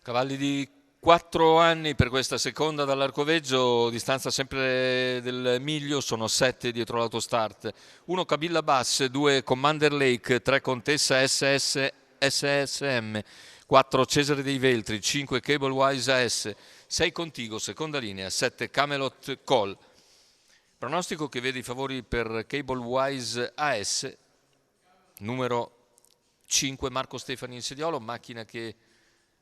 Cavalli di 4 anni per questa seconda dall'Arcoveggio, distanza sempre del miglio, sono 7 dietro l'autostart. 1 Kabila Bass, 2 Commander Lake, 3 Contessa SSM, 4 Cesare dei Veltri, 5 Cable Wise AS, 6 Contigo, seconda linea, 7 Camelot Call. Pronostico che vede i favori per Cable Wise AS, numero 5 Marco Stefani in sediolo, macchina che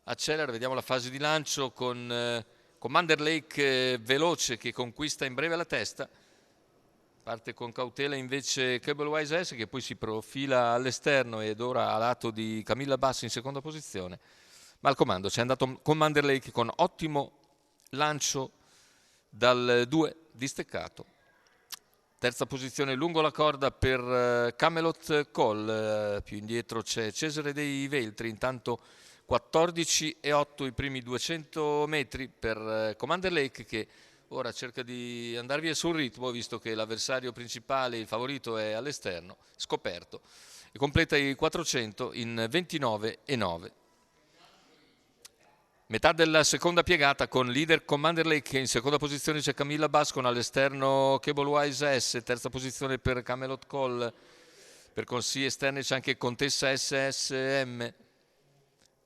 accelera. Vediamo la fase di lancio con Commander Lake veloce che conquista in breve la testa. Parte con cautela invece Cable Wise S, che poi si profila all'esterno ed ora a lato di Camilla Bass in seconda posizione. Ma al comando c'è andato Commander Lake con ottimo lancio dal 2 disteccato. Terza posizione lungo la corda per Camelot Call, più indietro c'è Cesare dei Veltri, intanto 14,8 i primi 200 metri per Commander Lake, che ora cerca di andare via sul ritmo, visto che l'avversario principale, il favorito, è all'esterno, scoperto, e completa i 400 in 29,9. Metà della seconda piegata con leader Commander Lake, in seconda posizione c'è Camilla Bass con all'esterno Cable Wise S, terza posizione per Camelot Call, per consigli esterni c'è anche Contessa SSM,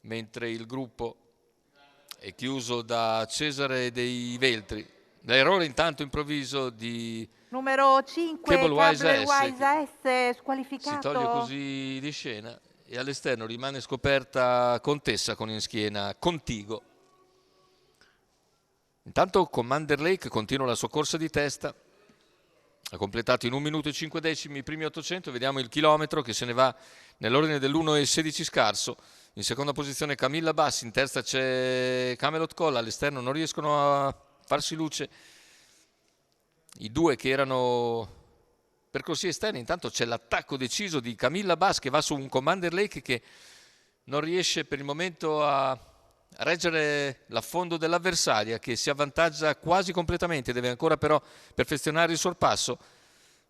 mentre il gruppo è chiuso da Cesare dei Veltri. L'errore intanto improvviso di numero 5 Cable Wise S squalificato. Si toglie così di scena e all'esterno rimane scoperta Contessa con in schiena Contigo. Intanto Commander Lake continua la sua corsa di testa, ha completato in 1 minuto e 5 decimi i primi 800. Vediamo il chilometro che se ne va nell'ordine dell'1,16 scarso. In seconda posizione Camilla Bass, in terza c'è Camelot Call, all'esterno non riescono a farsi luce i due che erano percorsi esterni. Intanto c'è l'attacco deciso di Camilla Bass che va su un Commander Lake che non riesce per il momento a reggere l'affondo dell'avversaria, che si avvantaggia quasi completamente, deve ancora però perfezionare il sorpasso.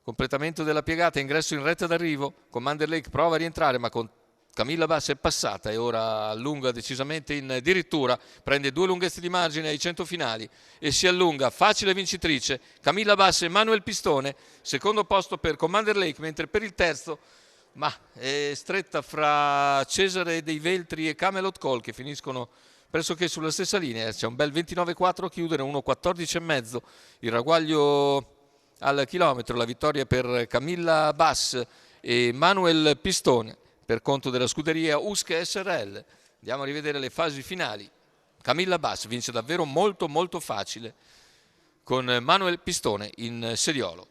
Completamento della piegata, ingresso in retta d'arrivo, Commander Lake prova a rientrare ma con Camilla Bass è passata e ora allunga decisamente in dirittura, prende 2 lunghezze di margine ai 100 finali e si allunga, facile vincitrice, Camilla Bass e Manuel Pistone, secondo posto per Commander Lake, mentre per il terzo ma è stretta fra Cesare dei Veltri e Camelot Call, che finiscono pressoché sulla stessa linea. C'è un bel 29,4 a chiudere, 1,14,5 il ragguaglio al chilometro, la vittoria per Camilla Bass e Manuel Pistone per conto della scuderia USC SRL. Andiamo a rivedere le fasi finali. Camilla Bass vince davvero molto facile con Manuel Pistone in sediolo.